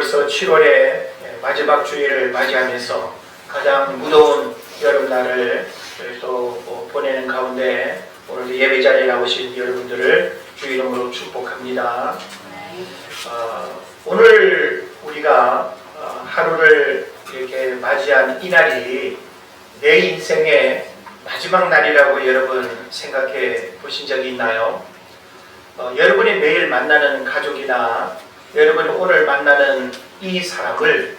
벌써 7월의 마지막 주일을 맞이하면서 가장 무더운 여름날을 또 보내는 가운데 오늘 예배 자리에 나오신 여러분들을 주 이름으로 축복합니다. 오늘 우리가 하루를 이렇게 맞이한 이 날이 내 인생의 마지막 날이라고 여러분 생각해 보신 적이 있나요? 여러분이 매일 만나는 가족이나 여러분이 오늘 만나는 이 사람을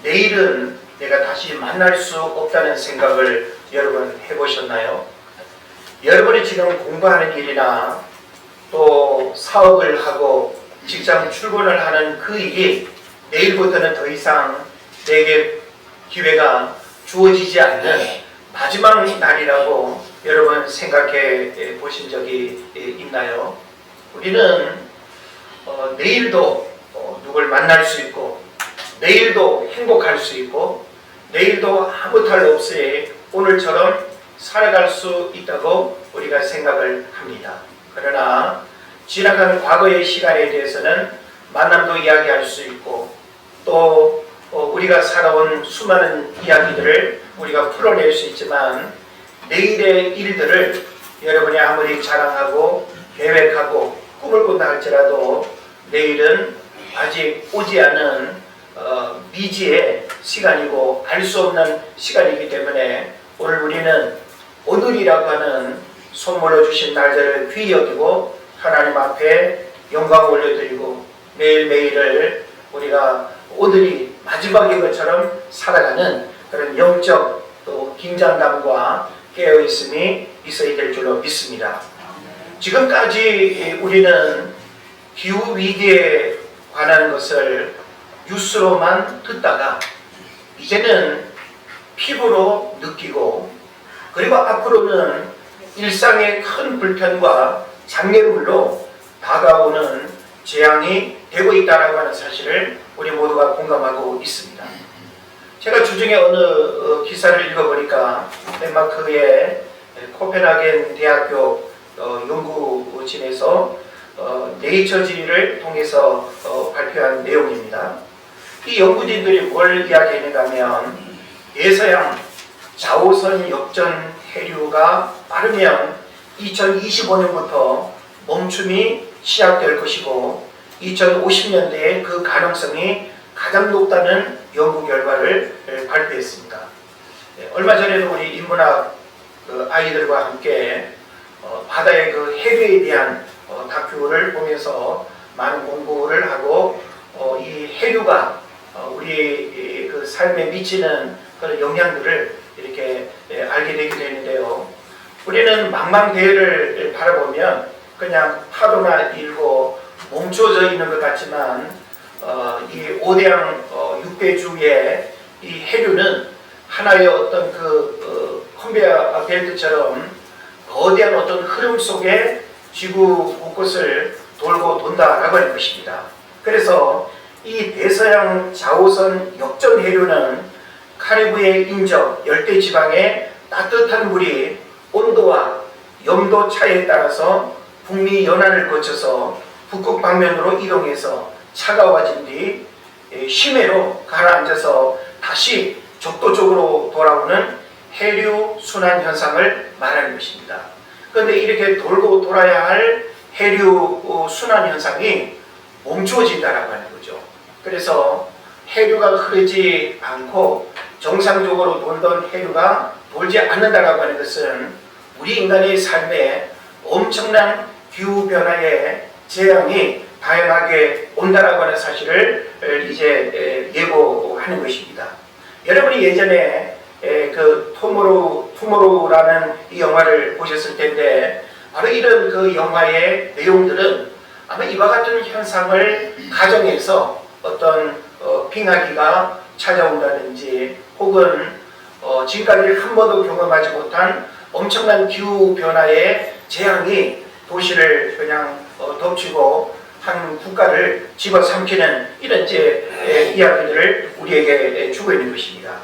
내일은 내가 다시 만날 수 없다는 생각을 여러분 해보셨나요? 여러분이 지금 공부하는 일이나 또 사업을 하고 직장 출근을 하는 그 일이 내일부터는 더 이상 내게 기회가 주어지지 않는 마지막 날이라고 여러분 생각해 보신 적이 있나요? 우리는 내일도 누굴 만날 수 있고 내일도 행복할 수 있고 내일도 아무 탈 없이 오늘처럼 살아갈 수 있다고 우리가 생각을 합니다. 그러나 지나간 과거의 시간에 대해서는 만남도 이야기할 수 있고 또 우리가 살아온 수많은 이야기들을 우리가 풀어낼 수 있지만 내일의 일들을 여러분이 아무리 자랑하고 계획하고 꿈을 꾼다 할지라도 내일은 아직 오지 않은 미지의 시간이고 알 수 없는 시간이기 때문에 오늘 우리는 오늘이라고 하는 선물로 주신 날들을 귀히 여기고 하나님 앞에 영광 올려드리고 매일매일을 우리가 오늘이 마지막인 것처럼 살아가는 그런 영적 또 긴장감과 깨어있음이 있어야 될 줄로 믿습니다. 지금까지 우리는 기후위기에 관한 것을 뉴스로만 듣다가 이제는 피부로 느끼고 그리고 앞으로는 일상의 큰 불편과 장애물로 다가오는 재앙이 되고 있다는 하는 사실을 우리 모두가 공감하고 있습니다. 제가 주중에 어느 기사를 읽어보니까 덴마크의 코펜하겐 대학교 연구진에서 네이처지를 통해서 발표한 내용입니다. 이 연구진들이 뭘 이야기했는가 하면 대서양 자오선 역전 해류가 빠르면 2025년부터 멈춤이 시작될 것이고 2050년대에 그 가능성이 가장 높다는 연구 결과를 발표했습니다. 얼마 전에도 우리 인문학 아이들과 함께 바다의 그 해류에 대한 다큐를 보면서 많은 공부를 하고 이 해류가 우리 그 삶에 미치는 그런 영향들을 이렇게 알게 되게 되는데요. 우리는 망망대해를 바라보면 그냥 파도나 일고 멈춰져 있는 것 같지만 이 오대양 육대주의 이 해류는 하나의 어떤 그 컨베이어 벨트처럼 거대한 어떤 흐름 속에 지구 곳곳을 돌고 돈다라고 하는 것입니다. 그래서 이 대서양 자오선 역전 해류는 카리브해 인접 열대지방의 따뜻한 물이 온도와 염도 차이에 따라서 북미 연안을 거쳐서 북극 방면으로 이동해서 차가워진 뒤 심해로 가라앉아서 다시 적도 쪽으로 돌아오는 해류 순환 현상을 말하는 것입니다. 그런데 이렇게 돌고 돌아야 할 해류 순환 현상이 멈추어진다라고 하는 거죠. 그래서 해류가 흐르지 않고 정상적으로 돌던 해류가 돌지 않는다라고 하는 것은 우리 인간의 삶에 엄청난 기후변화의 재앙이 다양하게 온다라고 하는 사실을 이제 예고하는 것입니다. 여러분이 예전에 그 투모로우라는 이 영화를 보셨을 텐데 바로 이런 그 영화의 내용들은 아마 이와 같은 현상을 가정해서 어떤 빙하기가 찾아온다든지 혹은 지금까지 한 번도 경험하지 못한 엄청난 기후변화의 재앙이 도시를 그냥 덮치고 한 국가를 집어삼키는 이런 이제 이야기들을 우리에게 주고 있는 것입니다.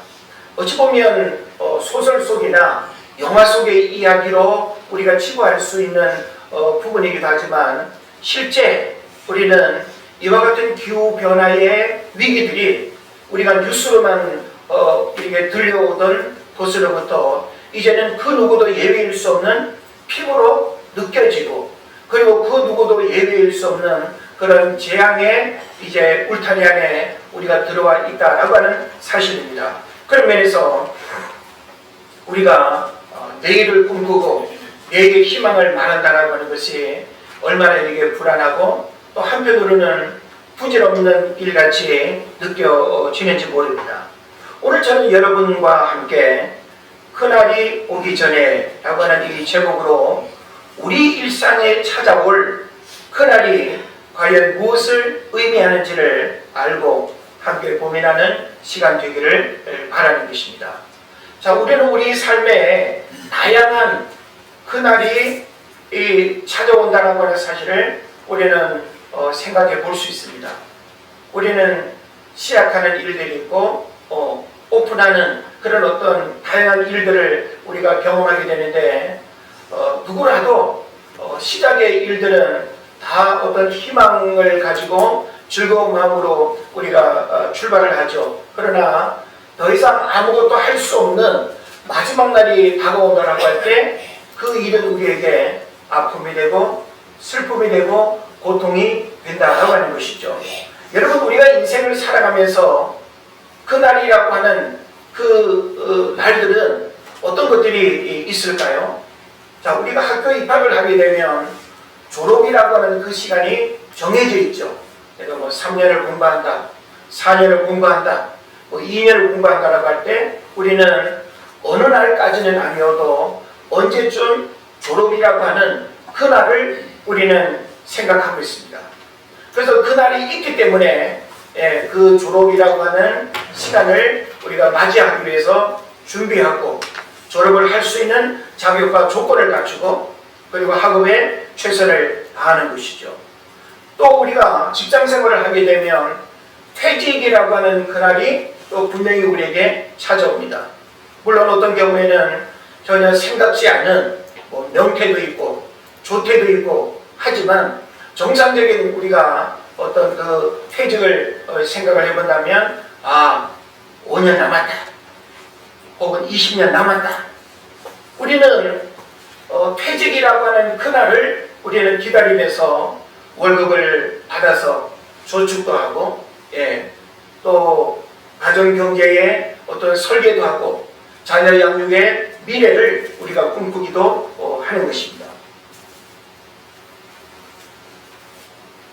어찌 보면 소설 속이나 영화 속의 이야기로 우리가 치부할 수 있는 부분이기도 하지만 실제 우리는 이와 같은 기후변화의 위기들이 우리가 뉴스로만 이렇게 들려오던 것으로부터 이제는 그 누구도 예외일 수 없는 피부로 느껴지고, 그리고 그 누구도 예외일 수 없는 그런 재앙의 이제 울타리 안에 우리가 들어와 있다라고 하는 사실입니다. 그런 면에서 우리가 내일을 꿈꾸고 내일의 희망을 말한다라고 하는 것이 얼마나 이게 불안하고 또 한편으로는 부질없는 일같이 느껴지는지 모릅니다. 오늘 저는 여러분과 함께 그날이 오기 전에 라고 하는 이 제목으로 우리 일상에 찾아올 그날이 과연 무엇을 의미하는지를 알고 함께 고민하는 시간 되기를 바라는 것입니다. 자, 우리는 우리 삶에 다양한 그날이 찾아온다는 하는 사실을 우리는 생각해 볼 수 있습니다. 우리는 시작하는 일들이 있고 오픈하는 그런 어떤 다양한 일들을 우리가 경험하게 되는데 누구라도 시작의 일들은 다 어떤 희망을 가지고 즐거운 마음으로 우리가 출발을 하죠. 그러나 더 이상 아무것도 할 수 없는 마지막 날이 다가온다라고 할 때 그 일은 우리에게 아픔이 되고 슬픔이 되고 고통이 된다라고 하는 것이죠. 여러분, 우리가 인생을 살아가면서 그 날이라고 하는 그 날들은 어떤 것들이 있을까요? 자, 우리가 학교에 입학을 하게 되면 졸업이라고 하는 그 시간이 정해져 있죠. 내가 뭐 3년을 공부한다, 4년을 공부한다, 뭐 2년을 공부한다라고 할 때 우리는 어느 날까지는 아니어도 언제쯤 졸업이라고 하는 그 날을 우리는 생각하고 있습니다. 그래서 그 날이 있기 때문에 그 졸업이라고 하는 시간을 우리가 맞이하기 위해서 준비하고 졸업을 할 수 있는 자격과 조건을 갖추고 그리고 학업에 최선을 다하는 것이죠. 또 우리가 직장 생활을 하게 되면 퇴직이라고 하는 그날이 또 분명히 우리에게 찾아옵니다. 물론 어떤 경우에는 전혀 생각지 않은 뭐 명퇴도 있고 조퇴도 있고 하지만 정상적인 우리가 어떤 그 퇴직을 생각을 해본다면 5년 남았다 혹은 20년 남았다. 우리는 퇴직이라고 하는 그날을 우리는 기다리면서 월급을 받아서 저축도 하고 또 가정경제에 어떤 설계도 하고 자녀 양육의 미래를 우리가 꿈꾸기도 하는 것입니다.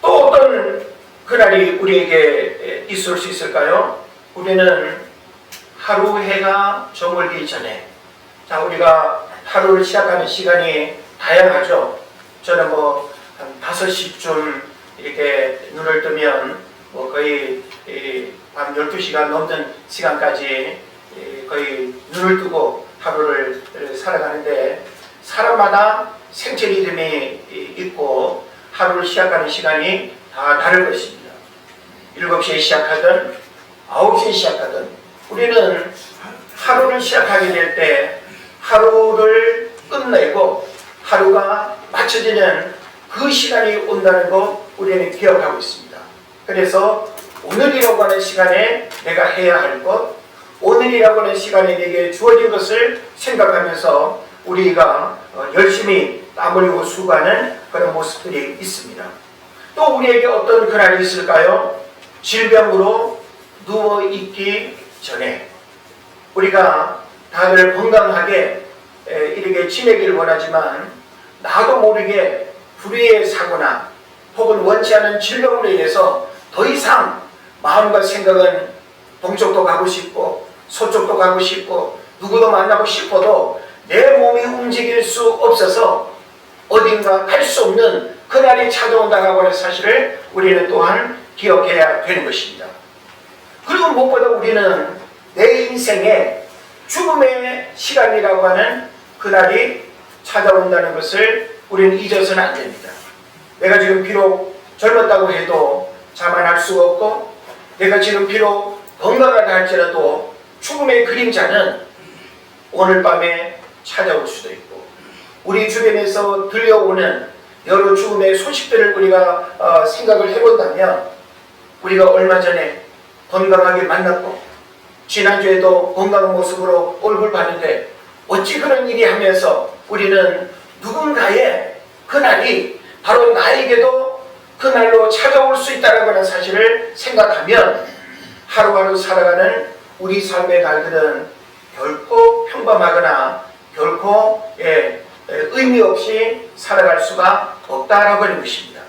또 어떤 그날이 우리에게 있을 수 있을까요? 우리는 하루 해가 저물기 전에, 자, 우리가 하루를 시작하는 시간이 다양하죠. 저는 뭐 한 5시쯤 이렇게 눈을 뜨면 뭐 거의 밤 12시간 넘는 시간까지 거의 눈을 뜨고 하루를 살아가는데 사람마다 생체 리듬이 있고 하루를 시작하는 시간이 다 다를 것입니다. 7시에 시작하든 9시에 시작하든 우리는 하루를 시작하게 될 때 하루를 끝내고 하루가 맞춰지는 그 시간이 온다는 거 우리는 기억하고 있습니다. 그래서 오늘이라고 하는 시간에 내가 해야 할 것, 오늘이라고 하는 시간에 내게 주어진 것을 생각하면서 우리가 열심히 땀 흘리고 수고하는 그런 모습들이 있습니다. 또 우리에게 어떤 그날이 있을까요? 질병으로 누워있기 전에 우리가 다들 건강하게 이렇게 지내기를 원하지만 나도 모르게 불의의 사고나 혹은 원치 않은 질병으로 인해서 더 이상 마음과 생각은 동쪽도 가고 싶고 서쪽도 가고 싶고 누구도 만나고 싶어도 내 몸이 움직일 수 없어서 어딘가 갈 수 없는 그날이 찾아온다고 하는 사실을 우리는 또한 기억해야 되는 것입니다. 그리고 무엇보다 우리는 내 인생의 죽음의 시간이라고 하는 그날이 찾아온다는 것을 우리는 잊어서는 안 됩니다. 내가 지금 비록 젊었다고 해도 자만할 수가 없고 내가 지금 비록 건강하다 할지라도 죽음의 그림자는 오늘 밤에 찾아올 수도 있고 우리 주변에서 들려오는 여러 죽음의 소식들을 우리가 생각을 해본다면 우리가 얼마 전에 건강하게 만났고 지난주에도 건강한 모습으로 얼굴 봤는데 어찌 그런 일이 하면서 우리는 누군가의 그날이 바로 나에게도 그날로 찾아올 수 있다는 하는 사실을 생각하면 하루하루 살아가는 우리 삶의 날들은 결코 평범하거나 결코 의미 없이 살아갈 수가 없다라고 하는 것입니다.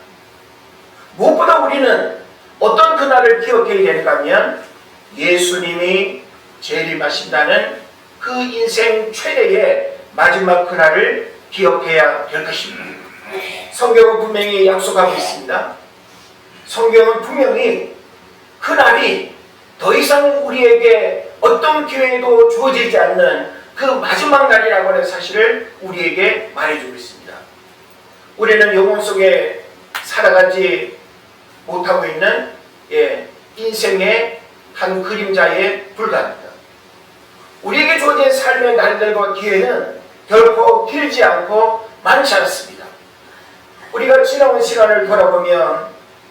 무엇보다 우리는 어떤 그날을 기억해야 되는가 하면 예수님이 재림하신다는 그 인생 최대의 마지막 그날을 기억해야 될 것입니다. 성경은 분명히 약속하고 있습니다. 성경은 분명히 그날이 더 이상 우리에게 어떤 기회도 주어지지 않는 그 마지막 날이라고 하는 사실을 우리에게 말해주고 있습니다. 우리는 영혼 속에 살아가지 못하고 있는 인생의 한 그림자에 불과합니다. 우리에게 주어진 삶의 날들과 기회는 결코 길지 않고 많지 않습니다. 우리가 지나온 시간을 돌아보면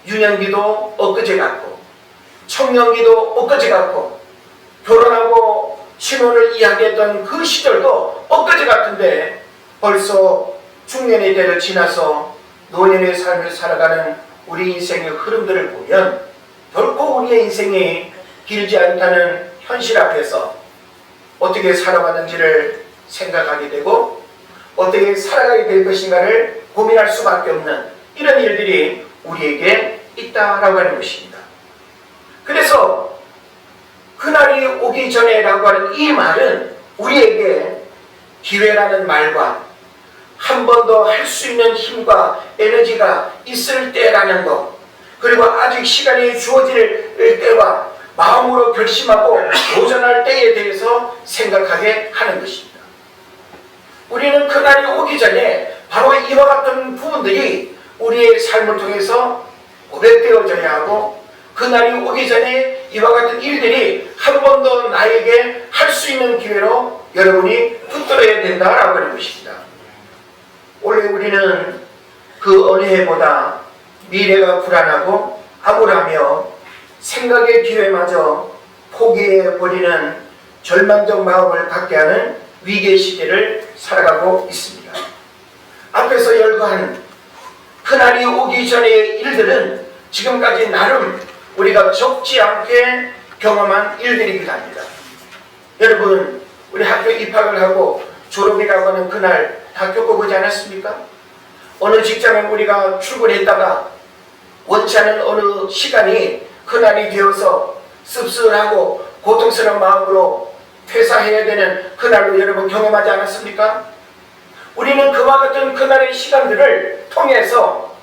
유년기도 엊그제 같고 청년기도 엊그제 같고 결혼하고 신혼을 이야기했던 그 시절도 엊그제 같은데 벌써 중년의 때를 지나서 노년의 삶을 살아가는 우리 인생의 흐름들을 보면 결코 우리의 인생이 길지 않다는 현실 앞에서 어떻게 살아왔는지를 생각하게 되고 어떻게 살아가게 될 것인가를 고민할 수밖에 없는 이런 일들이 우리에게 있다라고 하는 것입니다. 그래서 그날이 오기 전에라고 하는 이 말은 우리에게 기회라는 말과 한 번 더 할 수 있는 힘과 에너지가 있을 때라는 것, 그리고 아직 시간이 주어질 때와 마음으로 결심하고 도전할 때에 대해서 생각하게 하는 것입니다. 우리는 그날이 오기 전에 바로 이와 같은 부분들이 우리의 삶을 통해서 고백되어져야 하고 그날이 오기 전에 이와 같은 일들이 한 번 더 나에게 할 수 있는 기회로 여러분이 붙들어야 된다라고 하는 것입니다. 원래 우리는 그 어느 해보다 미래가 불안하고 암울하며 생각의 기회마저 포기해버리는 절망적 마음을 갖게 하는 위기의 시대를 살아가고 있습니다. 앞에서 열거한 그날이 오기 전의 일들은 지금까지 나름 우리가 적지 않게 경험한 일들이기도 합니다. 여러분, 우리 학교 입학을 하고 졸업이라고 하는 그날 다 겪어보지 않았습니까? 어느 직장에 우리가 출근했다가 원치 않은 어느 시간이 그날이 되어서 씁쓸하고 고통스러운 마음으로 퇴사해야 되는 그날로 여러분 경험하지 않았습니까? 우리는 그와 같은 그날의 시간들을 통해서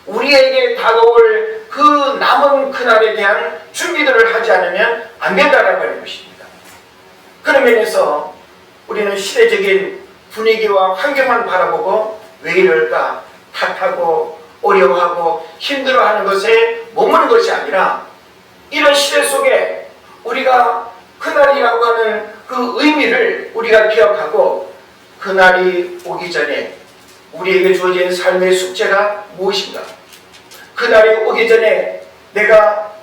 우리에게 다가올 그 남은 그날에 대한 준비들을 하지 않으면 안 된다라고 하는 것입니다. 그런 면에서 우리는 시대적인 분위기와 환경만 바라보고 왜 이럴까 탓하고 어려워하고 힘들어하는 것에 머무는 것이 아니라 이런 시대 속에 우리가 그날이라고 하는 그 의미를 우리가 기억하고 그날이 오기 전에 우리에게 주어진 삶의 숙제가 무엇인가, 그날이 오기 전에 내가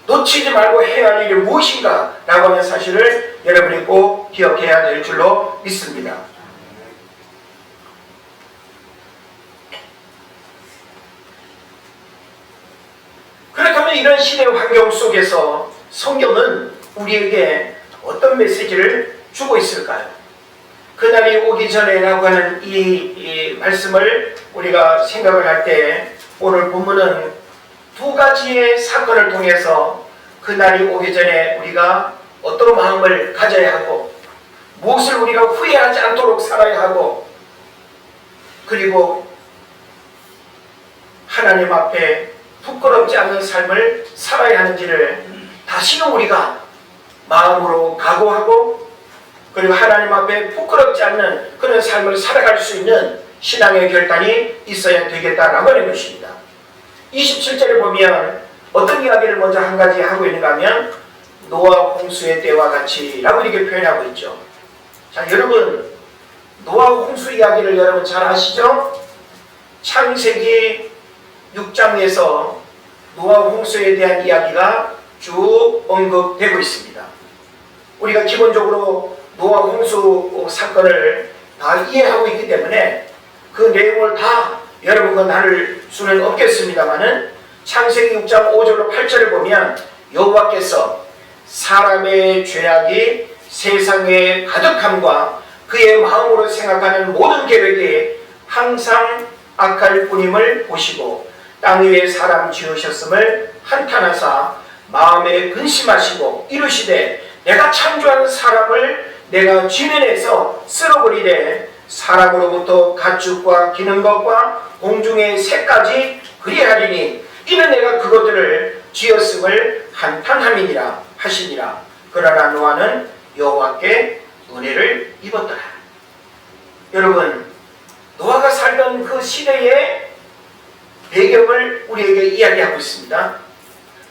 놓치지 말고 해야 할 일이 무엇인가 라고 하는 사실을 여러분이 꼭 기억해야 될 줄로 믿습니다. 그렇다면 이런 시대 환경 속에서 성경은 우리에게 어떤 메시지를 주고 있을까요? 그날이 오기 전에라고 하는 이 말씀을 우리가 생각을 할 때 오늘 본문은 두 가지의 사건을 통해서 그날이 오기 전에 우리가 어떤 마음을 가져야 하고 무엇을 우리가 후회하지 않도록 살아야 하고 그리고 하나님 앞에 부끄럽지 않은 삶을 살아야 하는지를 다시금 우리가 마음으로 각오하고 그리고 하나님 앞에 부끄럽지 않는 그런 삶을 살아갈 수 있는 신앙의 결단이 있어야 되겠다라고 하는 것입니다. 27절에 보면 어떤 이야기를 먼저 한 가지 하고 있는가 하면 노아 홍수의 때와 같이 라고 이렇게 표현하고 있죠. 자, 여러분, 노아 홍수 이야기를 여러분 잘 아시죠? 창세기 6장에서 노아 홍수에 대한 이야기가 쭉 언급되고 있습니다. 우리가 기본적으로 노아 홍수 사건을 다 이해하고 있기 때문에 그 내용을 다 여러분과 나눌 수는 없겠습니다만은 창세기 6장 5절로 8절을 보면 여호와께서 사람의 죄악이 세상에 가득함과 그의 마음으로 생각하는 모든 계획이 항상 악할 뿐임을 보시고 땅 위에 사람 지으셨음을 한탄하사 마음에 근심하시고 이르시되 내가 창조한 사람을 내가 지면에서 쓸어버리되 사람으로부터 가축과 기는 것과 공중의 새까지 그리하리니 이는 내가 그것들을 지었음을 한탄함이니라 하시니라. 그러나 노아는 여호와께 은혜를 입었더라. 여러분, 노아가 살던 그 시대의 배경을 우리에게 이야기하고 있습니다.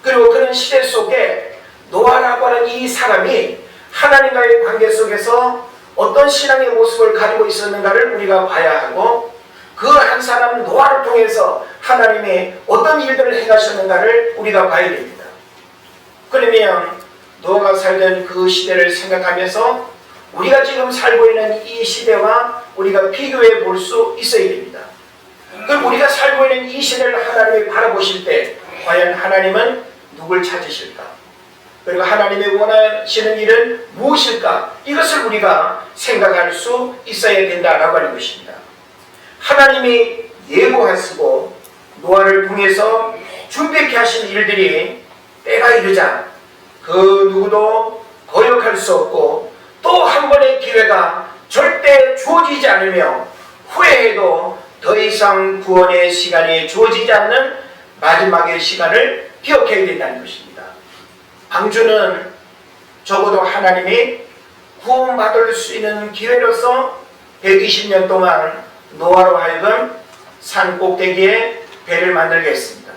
그리고 그런 시대 속에 노아라고 하는 이 사람이 하나님과의 관계 속에서 어떤 신앙의 모습을 가지고 있었는가를 우리가 봐야 하고 그 한 사람 노아를 통해서 하나님이 어떤 일들을 행하셨는가를 우리가 봐야 됩니다. 그러면 노아가 살던 그 시대를 생각하면서 우리가 지금 살고 있는 이 시대와 우리가 비교해 볼 수 있어야 됩니다. 그럼 우리가 살고 있는 이 시대를 하나님이 바라보실 때 과연 하나님은 누굴 찾으실까? 그리고 하나님이 원하시는 일은 무엇일까? 이것을 우리가 생각할 수 있어야 된다라고 하는 것입니다. 하나님이 예고하시고 노아를 통해서 준비케 하신 일들이 때가 이르자 그 누구도 거역할 수 없고 또 한 번의 기회가 절대 주어지지 않으며 후회해도 더 이상 구원의 시간이 주어지지 않는 마지막의 시간을 기억해야 된다는 것입니다. 방주는 적어도 하나님이 구원받을 수 있는 기회로서 120년 동안 노아로 하여금 산 꼭대기에 배를 만들게 했습니다.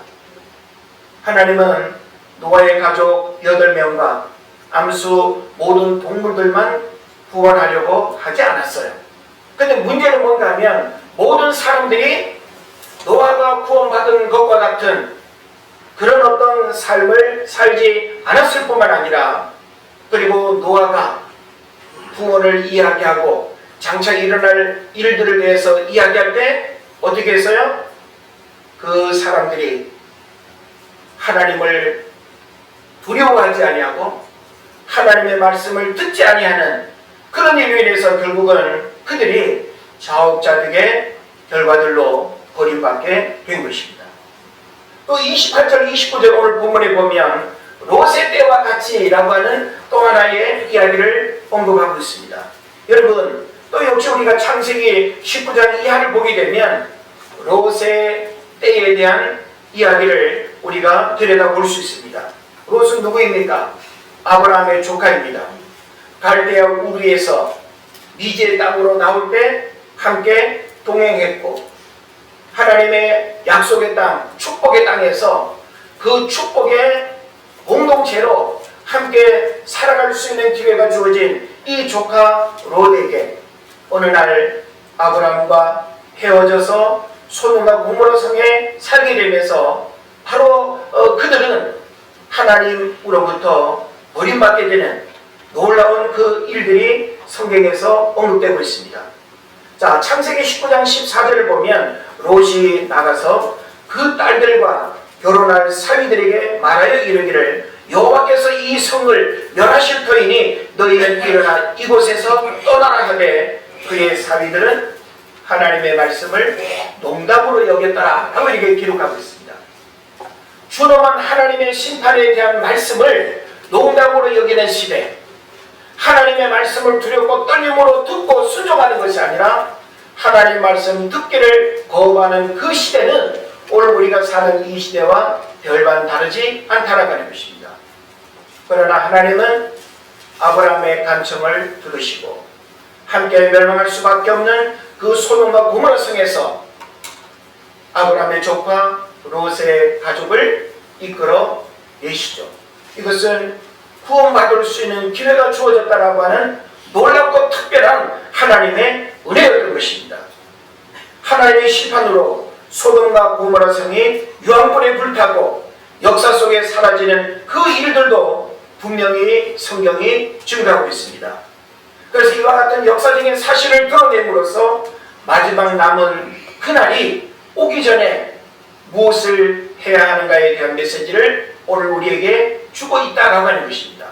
하나님은 노아의 가족 8명과 암수 모든 동물들만 구원하려고 하지 않았어요. 근데 문제는 뭔가 하면 모든 사람들이 노아가 구원받은 것과 같은 그런 어떤 삶을 살지 않았을 뿐만 아니라 그리고 노아가 구원을 이야기하고 장차 일어날 일들을 대해서 이야기할 때 어떻게 했어요? 그 사람들이 하나님을 두려워하지 아니하고 하나님의 말씀을 듣지 아니하는 그런 일로 인해서 결국은 그들이 자업자득의 결과들로 버림받게 된 것입니다. 또 28절 29절 오늘 본문에 보면 롯의 때와 같이라고 하는 또 하나의 이야기를 언급하고 있습니다. 여러분, 또 역시 우리가 창세기 19장 이하를 보게 되면 롯의 때에 대한 이야기를 우리가 들여다볼 수 있습니다. 롯은 누구입니까? 아브라함의 조카입니다. 갈대아 우르에서 미지의 땅으로 나올 때 함께 동행했고 하나님의 약속의 땅, 축복의 땅에서 그 축복의 공동체로 함께 살아갈 수 있는 기회가 주어진 이 조카 롯에게 어느 날 아브라함과 헤어져서 소돔과 고모라 성에 살게 되면서 바로 그들은 하나님으로부터 버림받게 되는 놀라운 그 일들이 성경에서 언급되고 있습니다. 자, 창세기 19장 14절을 보면 롯이 나가서 그 딸들과 결혼할 사위들에게 말하여 이르기를 여호와께서 이 성을 멸하실 터이니 너희는 일어나 이곳에서 떠나라 하되 그의 사위들은 하나님의 말씀을 농담으로 여겼더라 하고 이렇게 기록하고 있습니다. 준엄한 하나님의 심판에 대한 말씀을 농담으로 여기는 시대, 하나님의 말씀을 두렵고 떨림으로 듣고 순종하는 것이 아니라 하나님의 말씀 듣기를 거부하는 그 시대는 오늘 우리가 사는 이 시대와 별반 다르지 않다라는 것입니다. 그러나 하나님은 아브라함의 간청을 들으시고 함께 멸망할 수밖에 없는 그 소돔과 고모라 성에서 아브라함의 조카 롯의 가족을 이끌어 내시죠. 이것은 구원받을 수 있는 기회가 주어졌다라고 하는 놀랍고 특별한 하나님의 은혜였던 것입니다. 하나님의 심판으로 소돔과 고모라 성이 유황불에 불타고 역사 속에 사라지는 그 일들도 분명히 성경이 증거하고 있습니다. 그래서 이와 같은 역사적인 사실을 드러냄으로써 마지막 남은 그날이 오기 전에 무엇을 해야 하는가에 대한 메시지를 오늘 우리에게 주고 있다라고 하는 것입니다.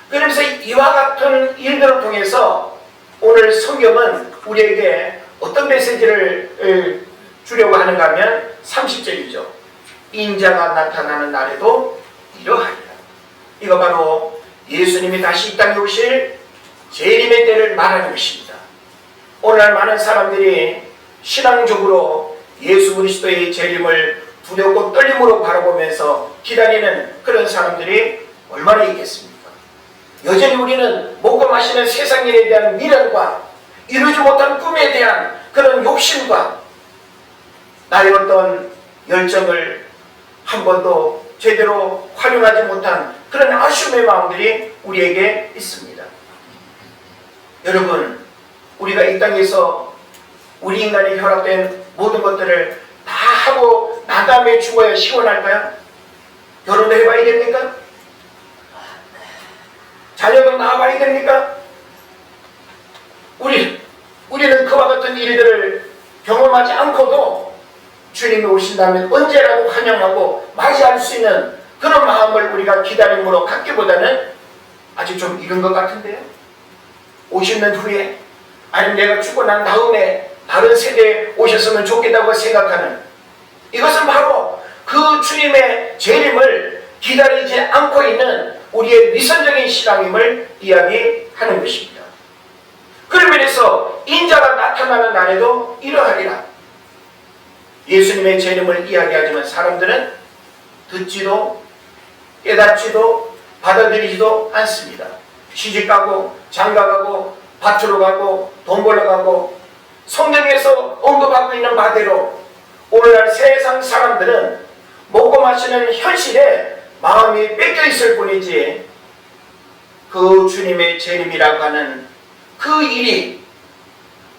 그러면서 이와 같은 일들을 통해서 오늘 성경은 우리에게 어떤 메시지를 주려고 하는가 하면 30절이죠. 인자가 나타나는 날에도 이러하리라. 이거 바로 예수님이 다시 이 땅에 오실 재림의 때를 말하는 것입니다. 오늘날 많은 사람들이 신앙적으로 예수 그리스도의 재림을 두렵고 떨림으로 바라보면서 기다리는 그런 사람들이 얼마나 있겠습니까? 여전히 우리는 먹고 마시는 세상 일에 대한 미련과 이루지 못한 꿈에 대한 그런 욕심과 나의 어떤 열정을 한 번도 제대로 활용하지 못한 그런 아쉬움의 마음들이 우리에게 있습니다. 여러분, 우리가 이 땅에서 우리 인간이 결합된 모든 것들을 다 하고 난 다음에 죽어야 시원할까요? 결혼도 해봐야 됩니까? 자녀도 낳아봐야 됩니까? 우리는 그와 같은 일들을 경험하지 않고도 주님이 오신다면 언제라도 환영하고 맞이할 수 있는 그런 마음을 우리가 기다림으로 갖기보다는 아직 좀 이른 것 같은데요. 50년 후에 아니면 내가 죽고 난 다음에 다른 세대에 오셨으면 좋겠다고 생각하는, 이것은 바로 그 주님의 재림을 기다리지 않고 있는 우리의 위선적인 신앙임을 이야기하는 것입니다. 그런 면에서 인자가 나타나는 날에도 이러하리라. 예수님의 재림을 이야기하지만 사람들은 듣지도 깨닫지도 받아들이지도 않습니다. 시집가고 장가가고 밭으로 가고 돈 벌러 가고 성경에서 언급하고 있는 바대로 오늘날 세상 사람들은 먹고 마시는 현실에 마음이 뺏겨 있을 뿐이지 그 주님의 재림이라고 하는 그 일이,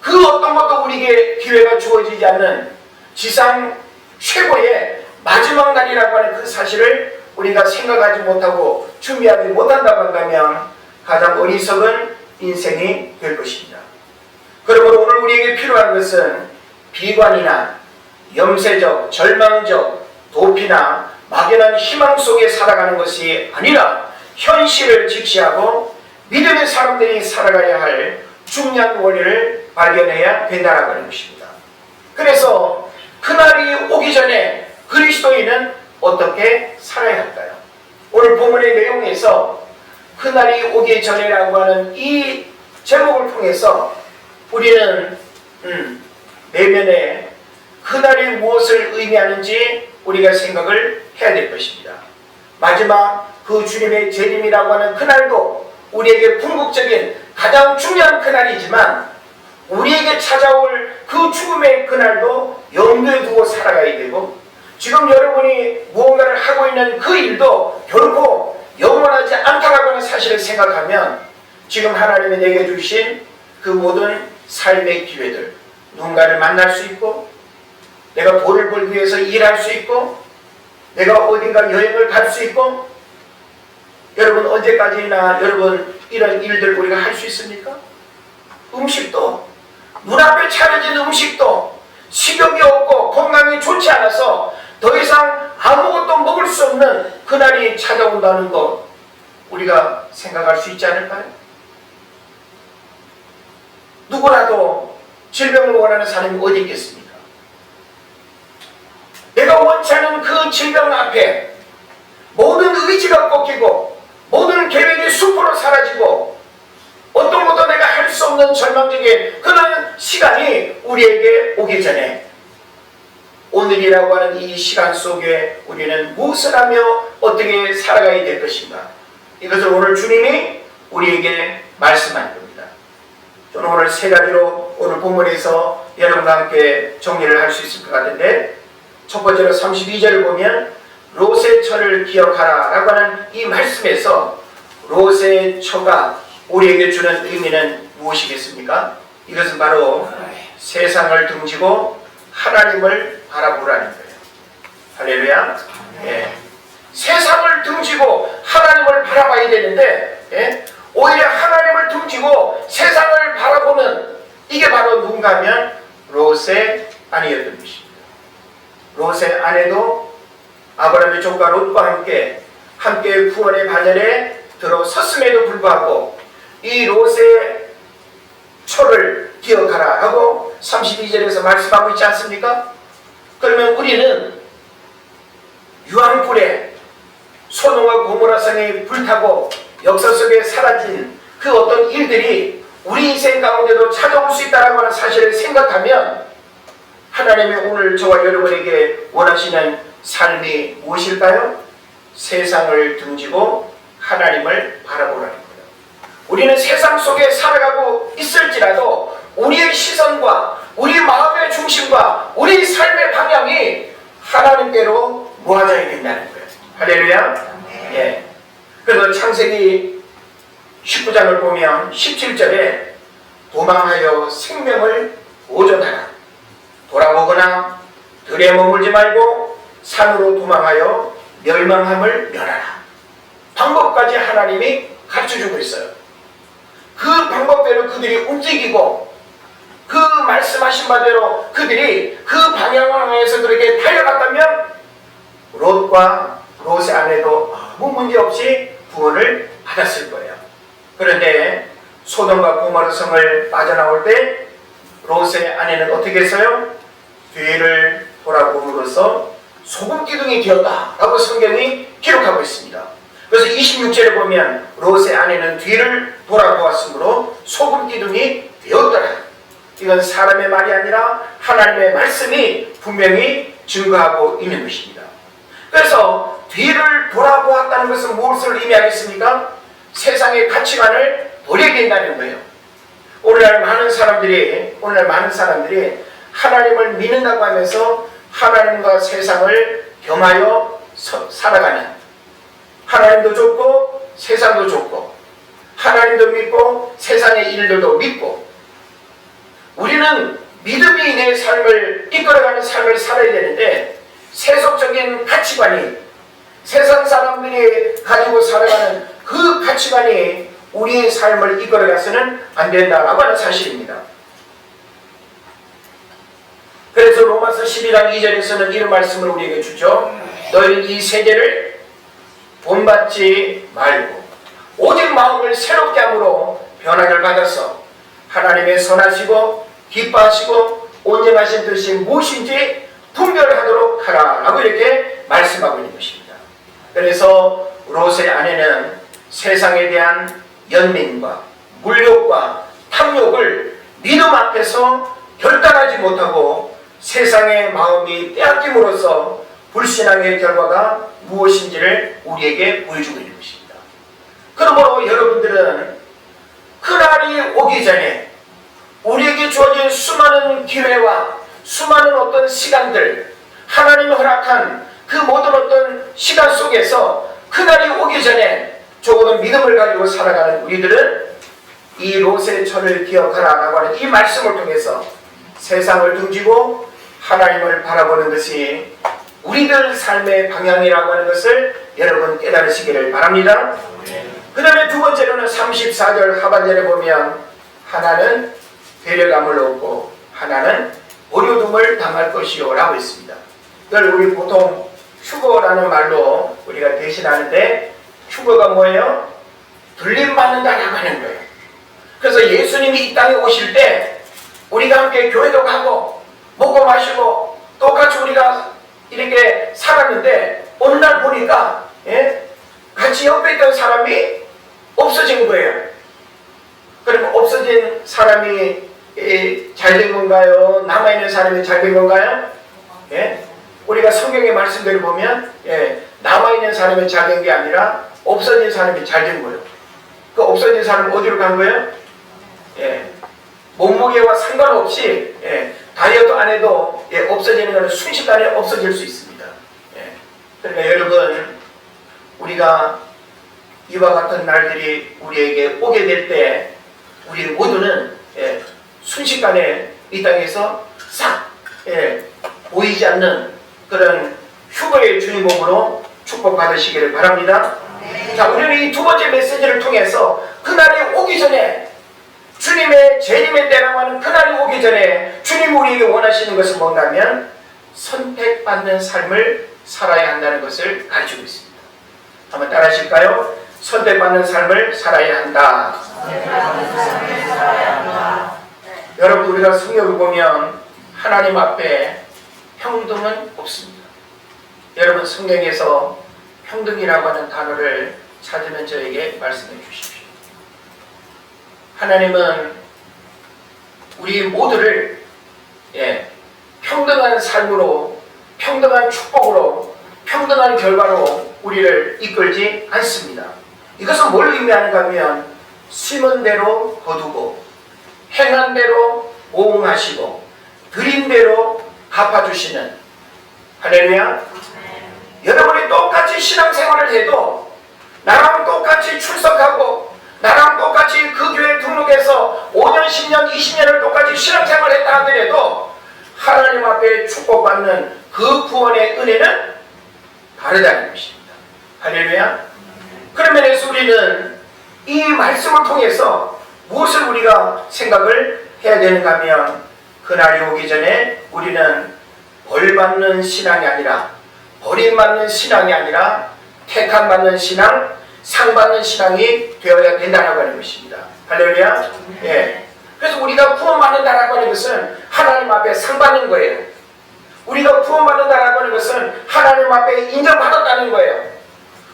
그 어떤 것도 우리에게 기회가 주어지지 않는 지상 최고의 마지막 날이라고 하는 그 사실을 우리가 생각하지 못하고 준비하지 못한다고 한다면 가장 어리석은 인생이 될 것입니다. 그러므로 오늘 우리에게 필요한 것은 비관이나 염세적, 절망적, 도피나 막연한 희망 속에 살아가는 것이 아니라 현실을 직시하고 믿음의 사람들이 살아가야 할 중요한 원리를 발견해야 된다고 하는 것입니다. 그래서 그날이 오기 전에 그리스도인은 어떻게 살아야 할까요? 오늘 본문의 내용에서 그날이 오기 전이라고 하는 이 제목을 통해서 우리는 내면에 그날이 무엇을 의미하는지 우리가 생각을 해야 될 것입니다. 마지막 그 주님의 재림이라고 하는 그날도 우리에게 궁극적인 가장 중요한 그날이지만 우리에게 찾아올 그 죽음의 그날도 염두에 두고 살아가야 되고, 지금 여러분이 무언가를 하고 있는 그 일도 결코 영원하지 않다라고 하는 사실을 생각하면 지금 하나님이 내게 주신 그 모든 삶의 기회들, 누군가를 만날 수 있고, 내가 돈을 벌기 위해서 일할 수 있고, 내가 어딘가 여행을 갈 수 있고, 여러분 언제까지나 여러분 이런 일들 우리가 할 수 있습니까? 음식도, 눈앞에 차려진 음식도 식욕이 없고 건강이 좋지 않아서 더 이상 아무것도 먹을 수 없는 그날이 찾아온다는 것 우리가 생각할 수 있지 않을까요? 누구라도 질병을 원하는 사람이 어디 있겠습니까? 내가 원치 않은 그 질병 앞에 모든 의지가 꺾이고 모든 계획이 숲으로 사라지고 어떤 것도 내가 할 수 없는 절망적인 그런 시간이 우리에게 오기 전에 오늘이라고 하는 이 시간 속에 우리는 무엇을 하며 어떻게 살아가야 될 것인가, 이것을 오늘 주님이 우리에게 말씀할 겁니다. 저는 오늘 세 가지로 오늘 본문에서 여러분과 함께 정리를 할 수 있을 것 같은데, 첫 번째로 32절을 보면 롯의 처를 기억하라 라고 하는 이 말씀에서 롯의 처가 우리에게 주는 의미는 무엇이겠습니까? 이것은 바로 세상을 등지고 하나님을 바라보라는 거예요. 할렐루야. 예. 세상을 등지고 하나님을 바라봐야 되는데, 예? 오히려 하나님을 등지고 세상을 바라보는, 이게 바로 누군가 하면 롯의 아내였던 것입니다. 롯의 아내도 아브라함의 조카 롯과 함께 구원의 반열에 들어섰음에도 불구하고 이 롯의 초를 기억하라 하고 32절에서 말씀하고 있지 않습니까? 그러면 우리는 유황불에 소돔과 고모라 성이 불타고 역사 속에 사라진 그 어떤 일들이 우리 인생 가운데도 찾아올 수 있다는 하는 사실을 생각하면 하나님이 오늘 저와 여러분에게 원하시는 삶이 무엇일까요? 세상을 등지고 하나님을 바라보라는 거예요. 우리는 세상 속에 살아가고 있을지라도 우리의 시선과 우리 마음의 중심과 우리 삶의 방향이 하나님께로 모아져야 된다는 거예요. 할렐루야. 예. 그래서 창세기 19장을 보면 17절에 도망하여 생명을 보존하라. 돌아보거나 들에 머물지 말고 산으로 도망하여 멸망함을 면하라. 방법까지 하나님이 가르쳐주고 있어요. 그 방법대로 그들이 움직이고 그 말씀하신 바대로 그들이 그 방향을 향해서 그렇게 달려갔다면 롯과 롯의 아내도 아무 문제 없이 구원을 받았을 거예요. 그런데 소돔과 고모라 성을 빠져나올 때 롯의 아내는 어떻게 했어요? 뒤를 돌아봄으로써 소금 기둥이 되었다라고 성경이 기록하고 있습니다. 그래서 26절에 보면 롯의 아내는 뒤를 돌아보았으므로 소금 기둥이 되었더라. 이건 사람의 말이 아니라 하나님의 말씀이 분명히 증거하고 있는 것입니다. 그래서 뒤를 돌아보았다는 것은 무엇을 의미하겠습니까? 세상의 가치관을 버려야 된다는 거예요. 오늘날 많은 사람들이 하나님을 믿는다고 하면서 하나님과 세상을 겸하여 살아가는, 하나님도 좋고 세상도 좋고 하나님도 믿고 세상의 일들도 믿고, 우리는 믿음이 내 삶을 이끌어가는 삶을 살아야 되는데 세속적인 가치관이, 세상 사람들이 가지고 살아가는 그 가치관이 우리의 삶을 이끌어가서는 안 된다라고 하는 사실입니다. 그래서 로마서 12장 2절에서는 이런 말씀을 우리에게 주죠. 너희는 이 세계를 본받지 말고 오직 마음을 새롭게 함으로 변화를 받아서 하나님의 선하시고 기뻐하시고 온전하신 뜻이 무엇인지 분별하도록 하라 라고 이렇게 말씀하고 있는 것입니다. 그래서 롯의 아내는 세상에 대한 연민과 물욕과 탐욕을 믿음 앞에서 결단하지 못하고 세상의 마음이 빼앗김으로써 불신앙의 결과가 무엇인지를 우리에게 보여주고 있는 것입니다. 그러므로 여러분들은 그날이 오기 전에 우리에게 주어진 수많은 기회와 수많은 어떤 시간들, 하나님이 허락한 그 모든 어떤 시간 속에서 그날이 오기 전에 조금은 믿음을 가지고 살아가는 우리들은 이 롯의 초를 기억하라라고 하는 이 말씀을 통해서 세상을 등지고 하나님을 바라보는 것이 우리들 삶의 방향이라고 하는 것을 여러분 깨달으시기를 바랍니다. 그 다음에 두 번째로는 34절 하반절에 보면 하나는 데려감을 얻고 하나는 버려둠을 당할 것이요 라고 있습니다. 이걸 우리 보통 휴거라는 말로 우리가 대신하는데, 휴거가 뭐예요? 들림받는다라고 하는 거예요. 그래서 예수님이 이 땅에 오실 때 우리가 함께 교회도 가고 먹고 마시고 똑같이 우리가 이렇게 살았는데 어느 날 보니까 같이 옆에 있던 사람이 없어진 거예요. 그러면 없어진 사람이 잘된 건가요? 남아있는 사람이 잘된 건가요? 우리가 성경의 말씀대로 보면 남아있는 사람이 잘된 게 아니라 없어진 사람이 잘된 거예요. 그 없어진 사람은 어디로 간 거예요? 몸무게와 상관없이 다이어트 안 해도 없어지는 것은 순식간에 없어질 수 있습니다. 그러니까 여러분, 우리가 이와 같은 날들이 우리에게 오게 될 때 우리 모두는 순식간에 이 땅에서 싹 보이지 않는 그런 휴거의 주인공으로 축복받으시기를 바랍니다. 자, 우리는 이 두 번째 메시지를 통해서 그날이 오기 전에, 주님의 재림의 때라고 하는 그날이 오기 전에 주님 우리에게 원하시는 것은 뭔가 하면 선택받는 삶을 살아야 한다는 것을 가르치고 있습니다. 한번 따라 하실까요? 선택받는 삶을 살아야 한다. 여러분, 우리가 성경을 보면 하나님 앞에 평등은 없습니다. 여러분, 성경에서 평등이라고 하는 단어를 찾으면 저에게 말씀해 주십시오. 하나님은 우리 모두를 평등한 삶으로, 평등한 축복으로, 평등한 결과로 우리를 이끌지 않습니다. 이것은 뭘 의미하는가 하면 심은 대로 거두고 행한 대로 보응하시고 드린 대로 갚아주시는, 할렐루야. 여러분이 똑같이 신앙생활을 해도, 나랑 똑같이 출석하고 나랑 똑같이 그 교회에 등록해서 5년, 10년, 20년을 똑같이 신앙생활을 했다 하더라도 하나님 앞에 축복받는 그 구원의 은혜는 다르다는 것입니다. 할렐루야. 그런 면에서 우리는 이 말씀을 통해서 무엇을 우리가 생각을 해야 되는가 하면, 그날이 오기 전에 우리는 벌받는 신앙이 아니라, 버림받는 신앙이 아니라 택함받는 신앙, 상받는 신앙이 되어야 된다고 하는 것입니다. 할렐루야. 그래서 우리가 구원받는다라고 하는 것은 하나님 앞에 상받는 거예요. 우리가 구원받는다라고 하는 것은 하나님 앞에 인정받았다는 거예요.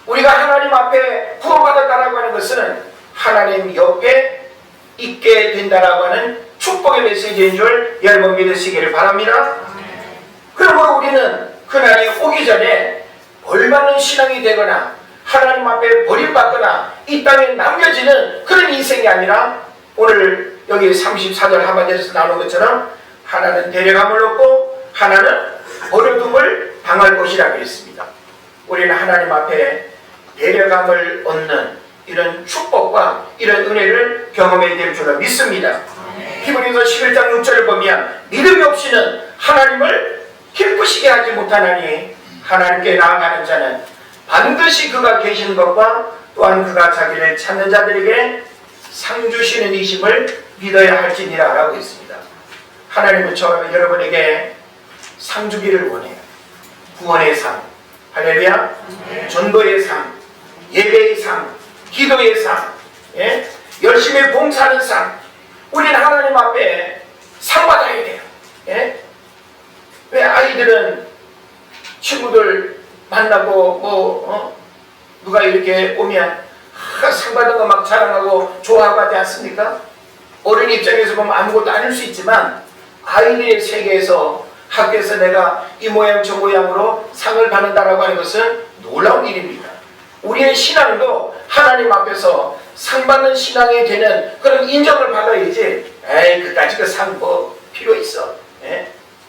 우리가 하나님 앞에 구원받았다라고 하는 것은 하나님 옆에 있게 된다라고 하는 축복의 메시지인 줄 여러분 믿으시기를 바랍니다. 그러므로 우리는 그날이 오기 전에 벌받는 신앙이 되거나 하나님 앞에 버림받거나 이 땅에 남겨지는 그런 인생이 아니라, 오늘 여기 34절 하반절에서 나오는 것처럼 하나는 데려감을 얻고 하나는 버려둠을 당할 것이라고 했습니다. 우리는 하나님 앞에 데려감을 얻는 이런 축복과 이런 은혜를 경험해야 될 줄로 믿습니다. 히브리서 11장 6절을 보면 믿음이 없이는 하나님을 기쁘시게 하지 못하나니 하나님께 나아가는 자는 반드시 그가 계시는 것과 또한 그가 자기를 찾는 자들에게 상 주시는 이심을 믿어야 할지니라 라고 했습니다. 하나님은 여러분에게 상 주기를 원해요. 구원의 상, 할렐루야. 전도의 상, 예배의 상, 기도의 상, 열심히 봉사하는 상. 우리는 하나님 앞에 상 받아야 돼요. 왜 아이들은 친구들 만나고 누가 이렇게 오면 상 받은 거 막 자랑하고 좋아하고 하지 않습니까? 어른 입장에서 보면 아무것도 아닐 수 있지만, 아이들의 세계에서 학교에서 내가 이 모양 저 모양으로 상을 받는다라고 하는 것은 놀라운 일입니다. 우리의 신앙도 하나님 앞에서 상 받는 신앙이 되는 그런 인정을 받아야지, 그까짓 그 상 뭐 필요 있어?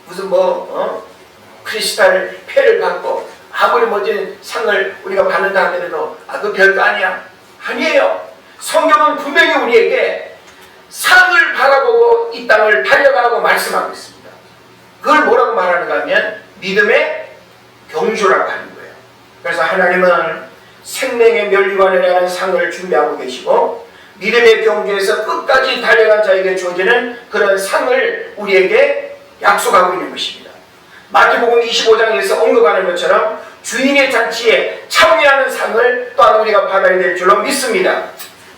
무슨 크리스탈 패를 받고 아무리 멋진 상을 우리가 받는다 하더라도 그 별거 아니야. 아니에요. 성경은 분명히 우리에게 상을 바라보고 이 땅을 달려가라고 말씀하고 있습니다. 그걸 뭐라고 말하는가 하면 믿음의 경주라고 하는 거예요. 그래서 하나님은 생명의 멸류관이라는 상을 준비하고 계시고, 믿음의 경주에서 끝까지 달려간 자에게 주어지는 그런 상을 우리에게 약속하고 있는 것입니다. 마태복음 25장에서 언급하는 것처럼 주인의 잔치에 참여하는 상을 또한 우리가 받아야 될 줄로 믿습니다.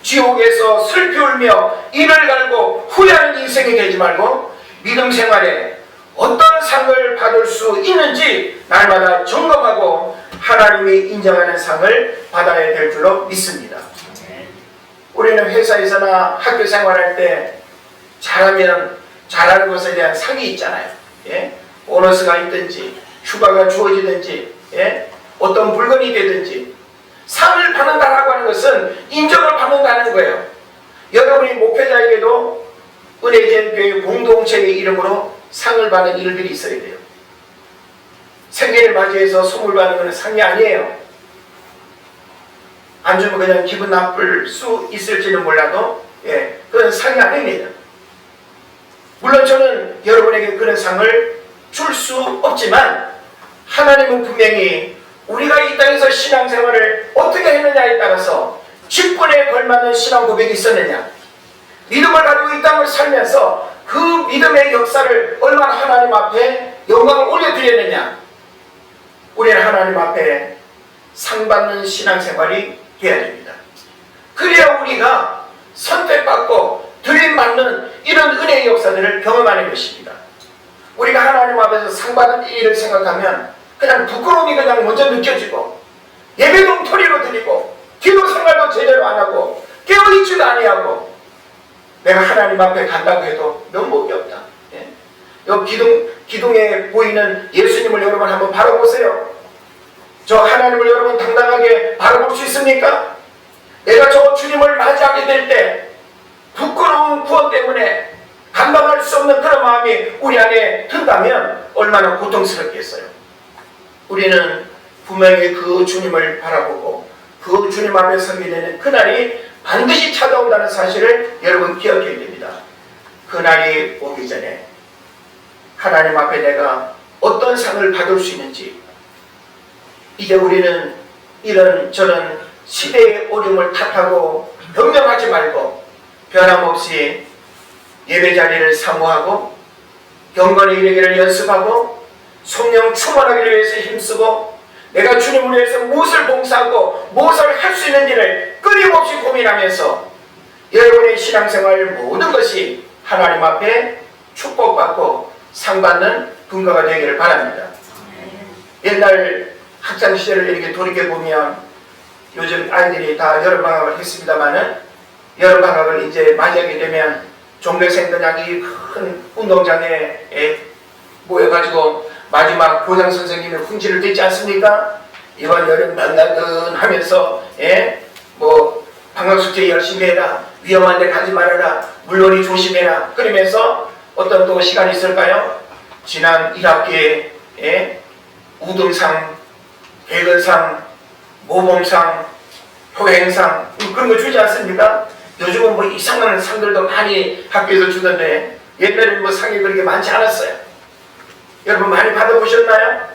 지옥에서 슬피 울며 이를 갈고 후회하는 인생이 되지 말고, 믿음 생활에 어떤 상을 받을 수 있는지 날마다 점검하고 하나님이 인정하는 상을 받아야 될 줄로 믿습니다. 우리는 회사에서나 학교 생활할 때 잘하면 잘하는 것에 대한 상이 있잖아요. 보너스가 있든지 휴가가 주어지든지 어떤 물건이 되든지 상을 받는다라고 하는 것은 인정을 받는다는 거예요. 여러분이 목회자에게도 은혜전 교회 공동체의 이름으로 상을 받는 일들이 있어야 돼요. 생계를 맞이해서 선물 받는 것은 상이 아니에요. 안 주면 그냥 기분 나쁠 수 있을지는 몰라도 그건 상이 아닙니다. 물론 저는 여러분에게 그런 상을 줄 수 없지만, 하나님은 분명히 우리가 이 땅에서 신앙생활을 어떻게 했느냐에 따라서 직분에 걸맞는 신앙 고백이 있었느냐, 믿음을 가지고 이 땅을 살면서 그 믿음의 역사를 얼마나 하나님 앞에 영광을 올려드렸느냐, 우리는 하나님 앞에 상받는 신앙생활이 되어야 됩니다. 그래야 우리가 선택받고 들림받는 이런 은혜의 역사들을 경험하는 것입니다. 우리가 하나님 앞에서 상받은 일을 생각하면 그냥 부끄러움이 그냥 먼저 느껴지고, 예배도 토리로 드리고 기도 생활도 제대로 안 하고 깨어있지도 아니하고, 내가 하나님 앞에 간다고 해도 면목이 없다. 예? 이 기둥에 보이는 예수님을 여러분 한번 바라보세요. 저 하나님을 여러분 당당하게 바라볼 수 있습니까? 내가 저 주님을 맞이하게 될 때 부끄러운 구원 때문에 감당할 수 없는 그런 마음이 우리 안에 든다면 얼마나 고통스럽겠어요. 우리는 분명히 그 주님을 바라보고 그 주님 앞에 서게 되는 그날이 반드시 찾아온다는 사실을 여러분 기억해야 됩니다. 그날이 오기 전에 하나님 앞에 내가 어떤 상을 받을 수 있는지, 이제 우리는 이런 저런 시대의 어려움을 탓하고 변명하지 말고 변함없이 예배 자리를 사모하고 경건의 이르기를 연습하고 성령 충만하기를 위해서 힘쓰고 내가 주님을 위해서 무엇을 봉사하고 무엇을 할 수 있는지를 끊임없이 고민하면서 여러분의 신앙생활 모든 것이 하나님 앞에 축복받고 상받는 근거가 되기를 바랍니다. 옛날 학창시절을 이렇게 돌이켜보면 요즘 아이들이 다 여름방학을 했습니다마는 여름방학을 이제 맞이하게 되면 종교생들이 큰 운동장에 모여가지고 마지막 교장선생님의 훈지를 듣지 않습니까? 이번 여름 나근하면서 방학숙제 열심히 해라, 위험한 데 가지 말아라, 물놀이 조심해라, 그러면서 어떤 또 시간이 있을까요? 지난 1학기에 우등상, 백은상, 모범상, 효행상 그런 거 주지 않습니까? 요즘은 뭐 이상한 상들도 많이 학교에서 주던데 옛날에는 뭐 상이 그렇게 많지 않았어요. 여러분 많이 받아보셨나요?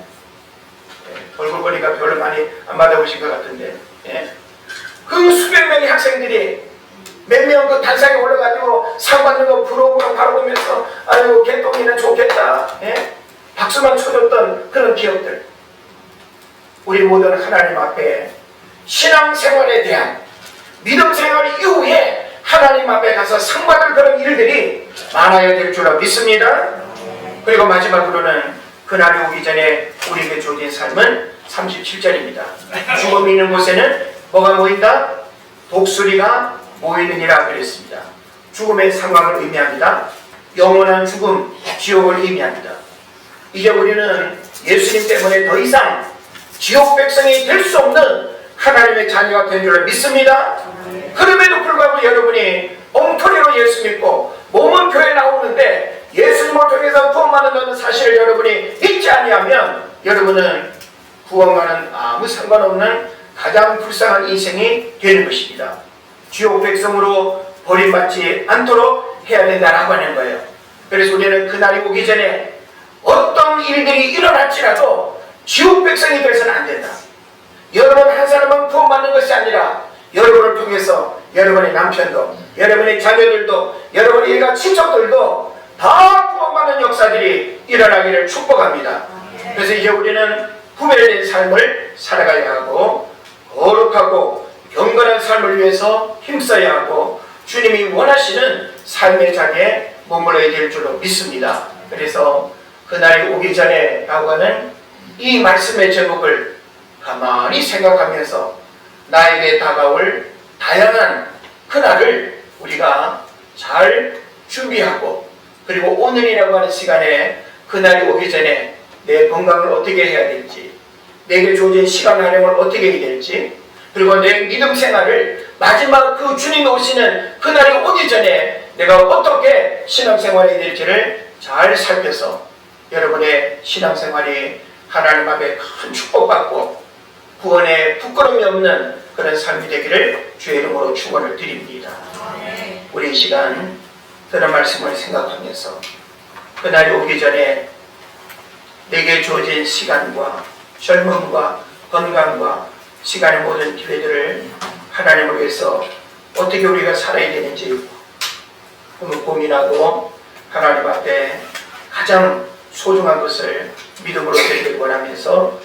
얼굴 보니까 별로 많이 안 받아보신 것 같은데, 그 수백 명의 학생들이 몇 명 그 단상에 올라가지고 상 받는 거 부러우고 바라보면서 아이고 개똥이는 좋겠다, 박수만 쳐줬던 그런 기억들. 우리 모두는 하나님 앞에 신앙생활에 대한 믿음 생활 이후에 하나님 앞에 가서 상 받을 그런 일들이 많아야 될 줄로 믿습니다. 그리고 마지막으로는 그날이 오기 전에 우리에게 주어진 삶은 37절입니다. 죽음이 있는 곳에는 뭐가 모인다? 독수리가 모이느니라 그랬습니다. 죽음의 상황을 의미합니다. 영원한 죽음, 지옥을 의미합니다. 이제 우리는 예수님 때문에 더 이상 지옥 백성이 될 수 없는 하나님의 자녀가 된 줄 믿습니다. 그럼에도 불구하고 여러분이 엉터리로 예수 믿고 몸은 교회 나오는데 예수님을 통해서 구원받는다는 사실을 여러분이 믿지 아니하면 여러분은 구원과는 아무 상관없는 가장 불쌍한 인생이 되는 것입니다. 지옥 백성으로 버림받지 않도록 해야 된다라고 하는 거예요. 그래서 우리는 그날이 오기 전에 어떤 일들이 일어날지라도 지옥 백성이 되어서는 안 된다. 여러분 한 사람은 구원받는 것이 아니라 여러분을 통해서 여러분의 남편도, 여러분의 자녀들도, 여러분의 일가 친척들도 다 구원받는 역사들이 일어나기를 축복합니다. 그래서 이제 우리는 구별된 삶을 살아가야 하고 거룩하고 경건한 삶을 위해서 힘써야 하고 주님이 원하시는 삶의 자리에 머물러야 될 줄로 믿습니다. 그래서 그날이 오기 전에 라고 하는 이 말씀의 제목을 가만히 생각하면서 나에게 다가올 다양한 그날을 우리가 잘 준비하고, 그리고 오늘이라고 하는 시간에 그날이 오기 전에 내 건강을 어떻게 해야 될지, 내게 주어진 시간 활용을 어떻게 해야 될지, 그리고 내 믿음 생활을 마지막 그 주님이 오시는 그날이 오기 전에 내가 어떻게 신앙생활이 될지를 잘 살펴서 여러분의 신앙생활이 하나님 앞에 큰 축복받고 구원에 부끄러움이 없는 그런 삶이 되기를 주의 이름으로 축원을 드립니다. 우리 이 시간 그런 말씀을 생각하면서 그날이 오기 전에 내게 주어진 시간과 젊음과 건강과 시간의 모든 기회들을 하나님을 위해서 어떻게 우리가 살아야 되는지 고민하고 하나님 앞에 가장 소중한 것을 믿음으로 드리길 원하면서